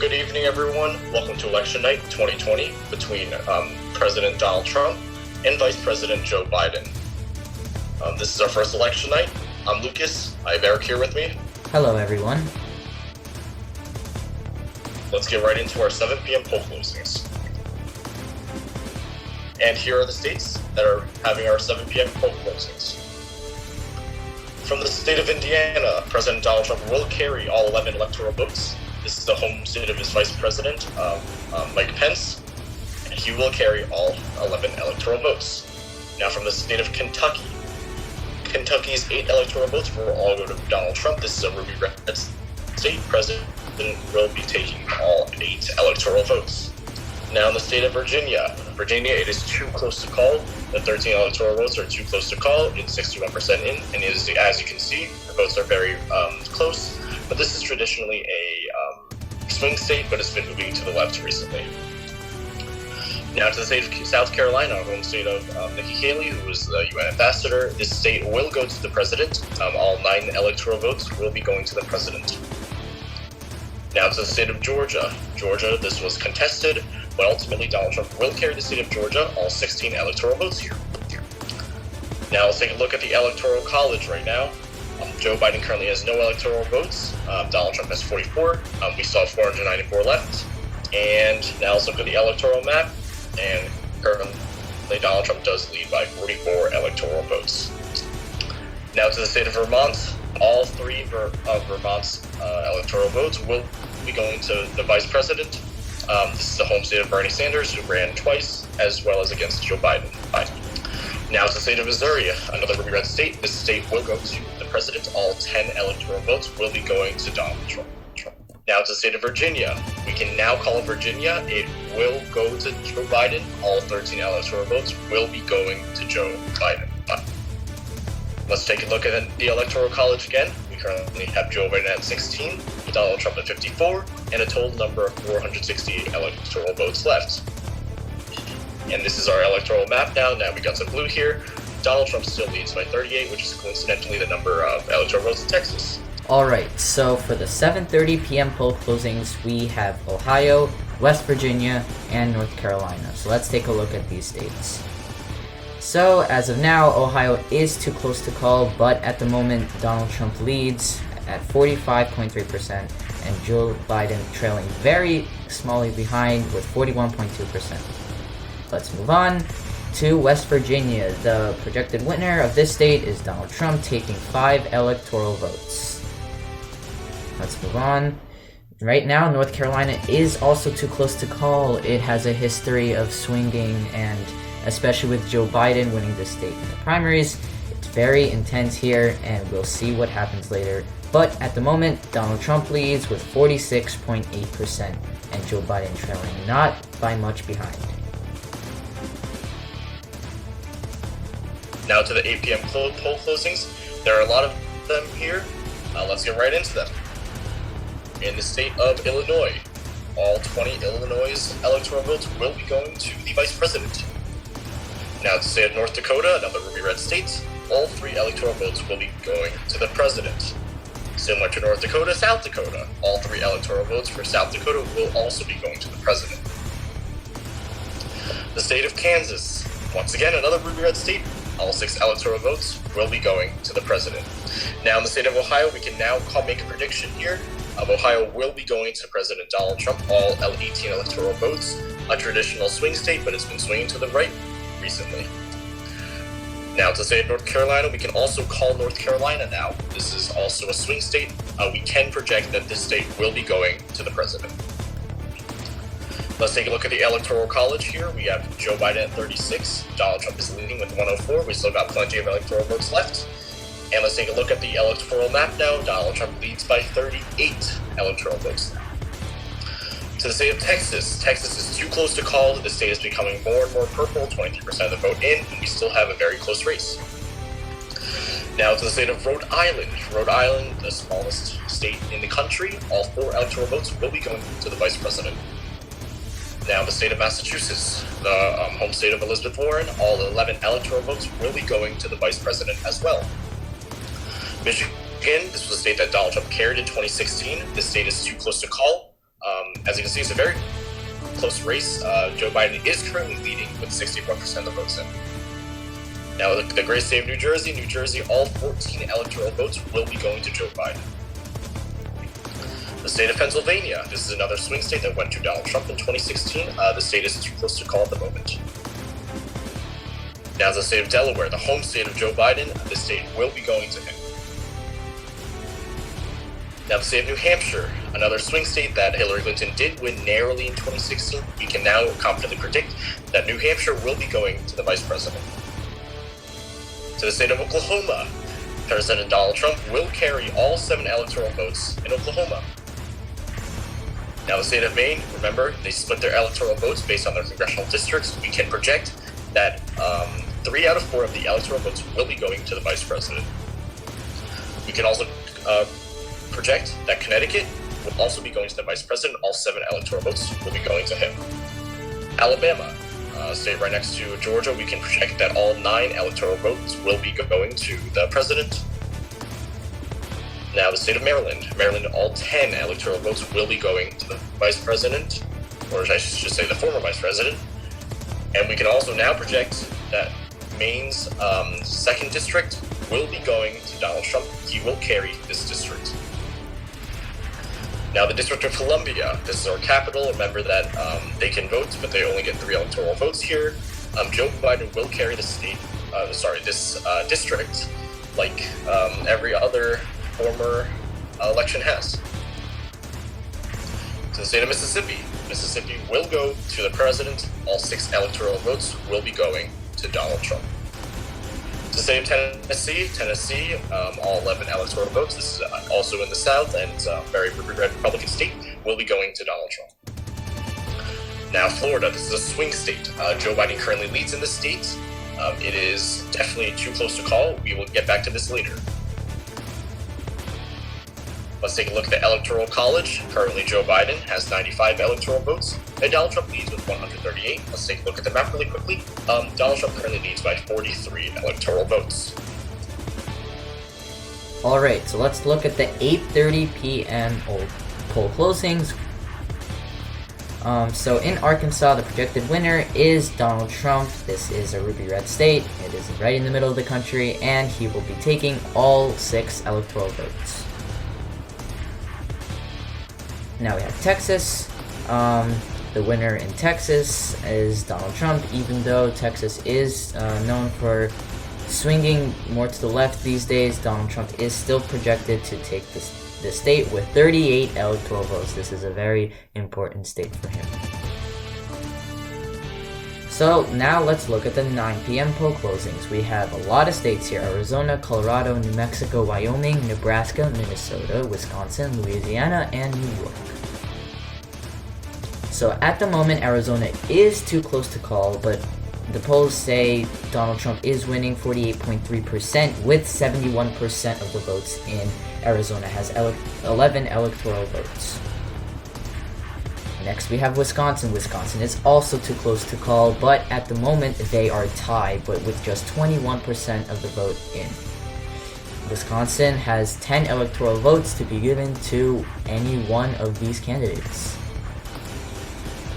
Good evening, everyone. Welcome to Election Night 2020 between President Donald Trump and Vice President Joe Biden. This is our first election night. I'm Lucas. I have Eric here with me. Hello, everyone. Let's get right into our 7 p.m. poll closings. And here are the states that are having our 7 p.m. poll closings. From the state of Indiana, President Donald Trump will carry all 11 electoral votes. This is the home state of his vice president, Mike Pence, and he will carry all 11 electoral votes. Now from the state of Kentucky, Kentucky's 8 electoral votes will all go to Donald Trump. This is a ruby red state. President will be taking all 8 electoral votes. Now in the state of Virginia, it is too close to call. The 13 electoral votes are too close to call. It's 61% in, and as you can see, the votes are very close. But this is traditionally a swing state, but it's been moving to the left recently. Now to the state of South Carolina, home state of Nikki Haley, who was the UN ambassador. This state will go to the president. All 9 electoral votes will be going to the president. Now to the state of Georgia. This was contested, but ultimately Donald Trump will carry the state of Georgia, all 16 electoral votes here. Now let's take a look at the Electoral College right now. Joe Biden currently has no electoral votes. Donald Trump has 44. We still have 494 left. And now let's look at the electoral map. And currently Donald Trump does lead by 44 electoral votes. Now to the state of Vermont. All 3 of Vermont's electoral votes will be going to the vice president. This is the home state of Bernie Sanders, who ran twice, as well as against Joe Biden. Now to the state of Missouri, another ruby red state. This state will go to the president. All 10 electoral votes will be going to Donald Trump. Now to the state of Virginia. We can now call Virginia. It will go to Joe Biden. All 13 electoral votes will be going to Joe Biden. Let's take a look at the Electoral College again. We currently have Joe Biden at 16, Donald Trump at 54, and a total number of 468 electoral votes left. And this is our electoral map now. Now we got some blue here. Donald Trump still leads by 38, which is coincidentally the number of electoral votes in Texas. Alright, so for the 7:30 p.m. poll closings, we have Ohio, West Virginia, and North Carolina. So let's take a look at these states. So as of now, Ohio is too close to call, but at the moment, Donald Trump leads at 45.3%, and Joe Biden trailing very smallly behind with 41.2%. Let's move on to West Virginia. The projected winner of this state is Donald Trump, taking 5 electoral votes. Let's move on. Right now, North Carolina is also too close to call. It has a history of swinging, and especially with Joe Biden winning this state in the primaries, it's very intense here, and we'll see what happens later. But at the moment, Donald Trump leads with 46.8%, and Joe Biden trailing not by much behind. Now to the 8 p.m. poll closings. There are a lot of them here. Let's get right into them. In the state of Illinois, all 20 Illinois electoral votes will be going to the vice president. Now to the state of North Dakota, another ruby red state, all 3 electoral votes will be going to the president. Similar to North Dakota, South Dakota, all 3 electoral votes for South Dakota will also be going to the president. The state of Kansas, once again another ruby red state, all 6 electoral votes will be going to the president. Now in the state of Ohio, we can now make a prediction here. Ohio will be going to President Donald Trump, all 18 electoral votes. A traditional swing state, but it's been swinging to the right recently. Now to the state of North Carolina, we can also call North Carolina now. This is also a swing state. We can project that this state will be going to the president. Let's take a look at the Electoral College here. We have Joe Biden at 36. Donald Trump is leading with 104. We still got plenty of electoral votes left. And let's take a look at the electoral map now. Donald Trump leads by 38 electoral votes now. To the state of Texas. Texas is too close to call. The state is becoming more and more purple, 23% of the vote in, and we still have a very close race. Now to the state of Rhode Island. Rhode Island, the smallest state in the country. All 4 electoral votes will be going to the vice president. Now the state of Massachusetts, the home state of Elizabeth Warren, all 11 electoral votes will be going to the vice president as well. Michigan, this was a state that Donald Trump carried in 2016. This state is too close to call. As you can see, it's a very close race. Joe Biden is currently leading with 61% of the votes in. Now, the great state of New Jersey, all 14 electoral votes will be going to Joe Biden. The state of Pennsylvania, this is another swing state that went to Donald Trump in 2016. The state is too close to call at the moment. Now, the state of Delaware, the home state of Joe Biden, this state will be going to him. Now, the state of New Hampshire, another swing state that Hillary Clinton did win narrowly in 2016. We can now confidently predict that New Hampshire will be going to the vice president. To the state of Oklahoma, President Donald Trump will carry all 7 electoral votes in Oklahoma. Now, the state of Maine, remember, they split their electoral votes based on their congressional districts. We can project that 3 out of 4 of the electoral votes will be going to the vice president. We can also project that Connecticut will also be going to the vice president. All 7 electoral votes will be going to him. Alabama, state right next to Georgia, we can project that all 9 electoral votes will be going to the president. Now, the state of Maryland, all 10 electoral votes will be going to the vice president, or I should say the former vice president. And we can also now project that Maine's 2nd district will be going to Donald Trump. He will carry this district. Now, the District of Columbia, this is our capital. Remember that they can vote, but they only get 3 electoral votes here. Joe Biden will carry this district like every other former election has. To the state of Mississippi will go to the president. All 6 electoral votes will be going to Donald Trump. To the state of Tennessee, all 11 electoral votes, this is also in the South and it's a very red Republican state, will be going to Donald Trump. Now, Florida, this is a swing state. Joe Biden currently leads in the state. It is definitely too close to call. We will get back to this later. Let's take a look at the Electoral College. Currently, Joe Biden has 95 electoral votes, and Donald Trump leads with 138. Let's take a look at the map really quickly. Donald Trump currently leads by 43 electoral votes. Alright, so let's look at the 8:30 p.m. poll closings. So in Arkansas, the projected winner is Donald Trump. This is a ruby red state. It is right in the middle of the country, and he will be taking all 6 electoral votes. Now we have Texas. The winner in Texas is Donald Trump, even though Texas is known for swinging more to the left these days. Donald Trump is still projected to take this state with 38 electoral votes. This is a very important state for him. So now let's look at the 9 p.m. poll closings. We have a lot of states here: Arizona, Colorado, New Mexico, Wyoming, Nebraska, Minnesota, Wisconsin, Louisiana, and New York. So at the moment, Arizona is too close to call, but the polls say Donald Trump is winning 48.3% with 71% of the votes in Arizona has 11 electoral votes. Next, we have Wisconsin. Wisconsin is also too close to call, but at the moment, they are tied, but with just 21% of the vote in. Wisconsin has 10 electoral votes to be given to any one of these candidates.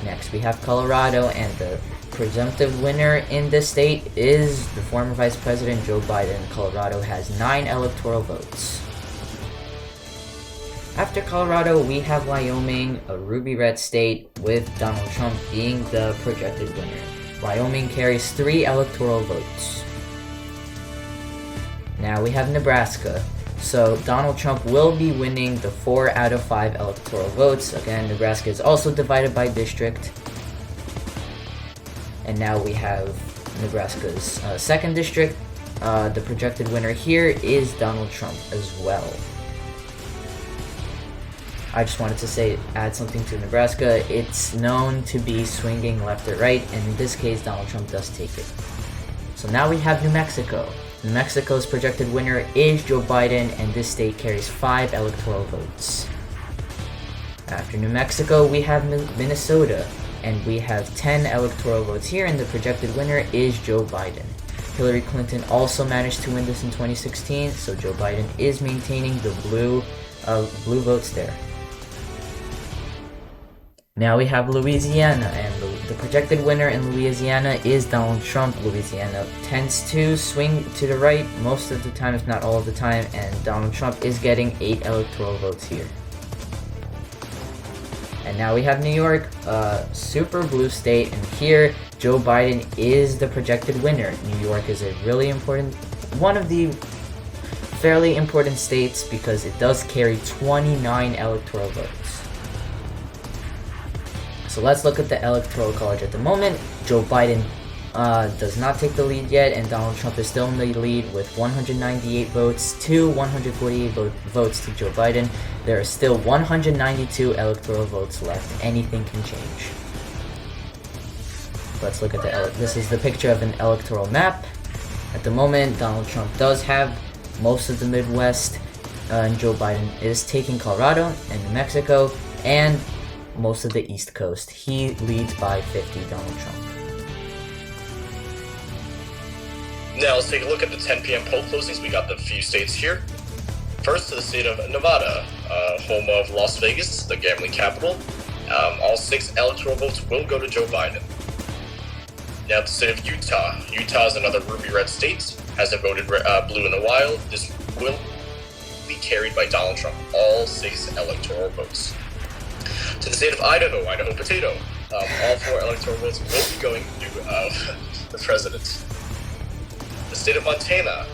Next, we have Colorado, and the presumptive winner in this state is the former Vice President Joe Biden. Colorado has 9 electoral votes. After Colorado, we have Wyoming, a ruby red state, with Donald Trump being the projected winner. Wyoming carries 3 electoral votes. Now we have Nebraska. So Donald Trump will be winning the 4 out of 5 electoral votes. Again, Nebraska is also divided by district. And now we have Nebraska's 2nd district. The projected winner here is Donald Trump as well. I just wanted to add something to Nebraska. It's known to be swinging left or right, and in this case, Donald Trump does take it. So now we have New Mexico. New Mexico's projected winner is Joe Biden, and this state carries 5 electoral votes. After New Mexico, we have Minnesota, and we have 10 electoral votes here, and the projected winner is Joe Biden. Hillary Clinton also managed to win this in 2016, so Joe Biden is maintaining the blue votes there. Now we have Louisiana, and the projected winner in Louisiana is Donald Trump. Louisiana tends to swing to the right most of the time, if not all of the time, and Donald Trump is getting 8 electoral votes here. And now we have New York, a super blue state, and here Joe Biden is the projected winner. New York is a really important, one of the fairly important states because it does carry 29 electoral votes. So let's look at the Electoral College at the moment. Joe Biden does not take the lead yet, and Donald Trump is still in the lead with 198 votes to 148 votes to Joe Biden. There are still 192 electoral votes left. Anything can change. Let's look at this is the picture of an electoral map. At the moment, Donald Trump does have most of the Midwest, and Joe Biden is taking Colorado and New Mexico, and most of the East Coast. He leads by 50, Donald Trump. Now let's take a look at the 10 p.m. poll closings. We got the few states here. First, to the state of Nevada, home of Las Vegas, the gambling capital. All 6 electoral votes will go to Joe Biden. Now to the state of Utah. Utah is another ruby red state. Hasn't voted blue in a while. This will be carried by Donald Trump. All 6 electoral votes. To the state of Idaho, Idaho potato. All 4 electoral votes will be going to the president. The state of Montana,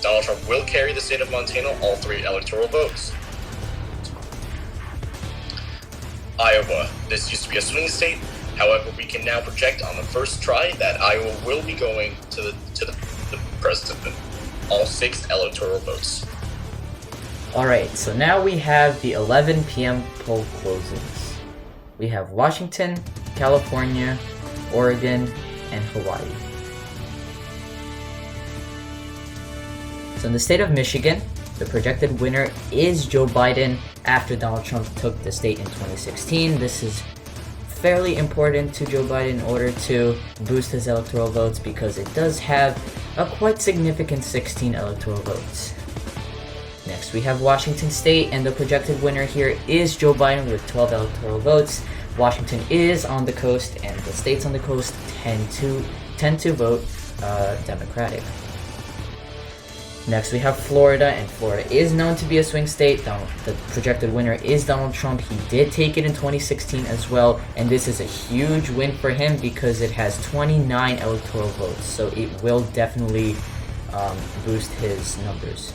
Donald Trump will carry the state of Montana, all 3 electoral votes. Iowa, this used to be a swing state. However, we can now project on the first try that Iowa will be going to the president. All 6 electoral votes. Alright, so now we have the 11 p.m. poll closings. We have Washington, California, Oregon, and Hawaii. So in the state of Michigan, the projected winner is Joe Biden after Donald Trump took the state in 2016. This is fairly important to Joe Biden in order to boost his electoral votes because it does have a quite significant 16 electoral votes. Next, we have Washington State, and the projected winner here is Joe Biden with 12 electoral votes. Washington is on the coast, and the states on the coast tend to vote Democratic. Next, we have Florida, and Florida is known to be a swing state. The projected winner is Donald Trump. He did take it in 2016 as well, and this is a huge win for him because it has 29 electoral votes, so it will definitely boost his numbers.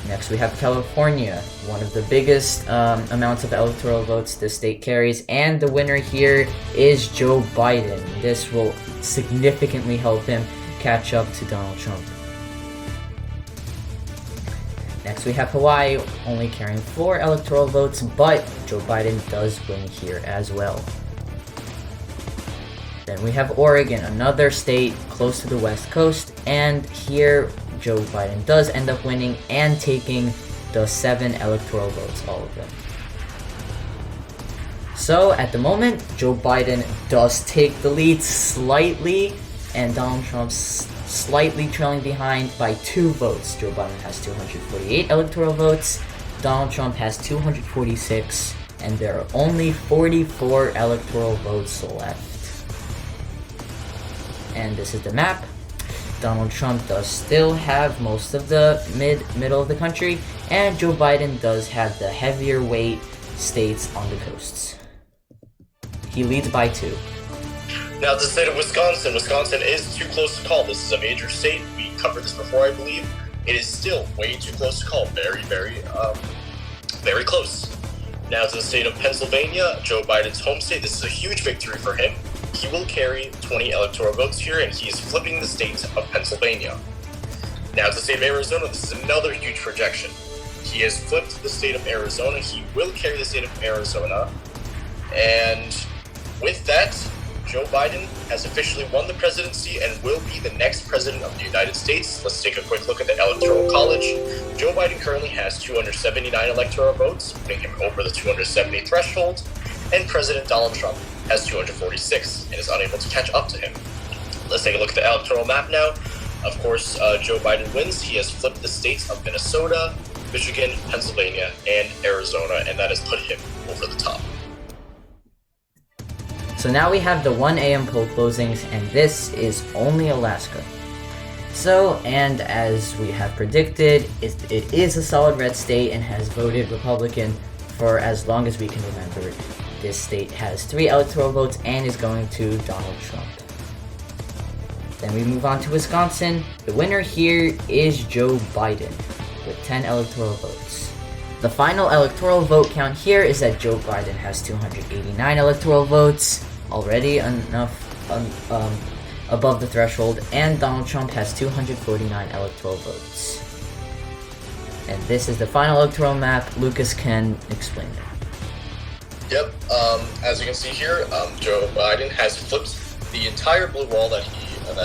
Next, we have California, one of the biggest amounts of electoral votes the state carries, and the winner here is Joe Biden. This will significantly help him catch up to Donald Trump. Next, we have Hawaii, only carrying 4 electoral votes, but Joe Biden does win here as well. Then we have Oregon, another state close to the West Coast, and here Joe Biden does end up winning and taking the 7 electoral votes, all of them. So at the moment, Joe Biden does take the lead slightly, and Donald Trump's slightly trailing behind by 2 votes. Joe Biden has 248 electoral votes, Donald Trump has 246, and there are only 44 electoral votes left. And this is the map. Donald Trump does still have most of the middle of the country, and Joe Biden does have the heavier weight states on the coasts. He leads by 2. Now, the state of Wisconsin. Wisconsin is too close to call. This is a major state. We covered this before, I believe. It is still way too close to call. Very, very close. Now, to the state of Pennsylvania, Joe Biden's home state. This is a huge victory for him. He will carry 20 electoral votes here, and he is flipping the state of Pennsylvania. Now, to the state of Arizona, this is another huge projection. He has flipped the state of Arizona. He will carry the state of Arizona. And with that, Joe Biden has officially won the presidency and will be the next president of the United States. Let's take a quick look at the Electoral College. Joe Biden currently has 279 electoral votes, putting him over the 270 threshold, and President Donald Trump has 246 and is unable to catch up to him. Let's take a look at the electoral map now. Of course, Joe Biden wins. He has flipped the states of Minnesota, Michigan, Pennsylvania, and Arizona, and that has put him over the top. So now we have the 1 a.m. poll closings, and this is only Alaska. So, and as we have predicted, it is a solid red state and has voted Republican for as long as we can remember. This state has 3 electoral votes and is going to Donald Trump. Then we move on to Wisconsin. The winner here is Joe Biden with 10 electoral votes. The final electoral vote count here is that Joe Biden has 289 electoral votes, already enough above the threshold, and Donald Trump has 249 electoral votes. And this is the final electoral map. Lucas can explain it. Yep, as you can see here, Joe Biden has flipped the entire blue wall that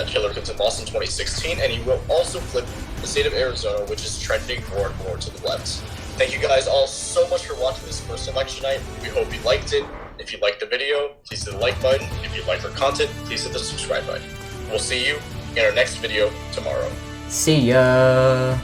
Hillary Clinton lost in 2016, and he will also flip the state of Arizona, which is trending more and more to the left. Thank you guys all so much for watching this first election night. We hope you liked it. If you liked the video, please hit the like button. If you like our content, please hit the subscribe button. We'll see you in our next video tomorrow. See ya!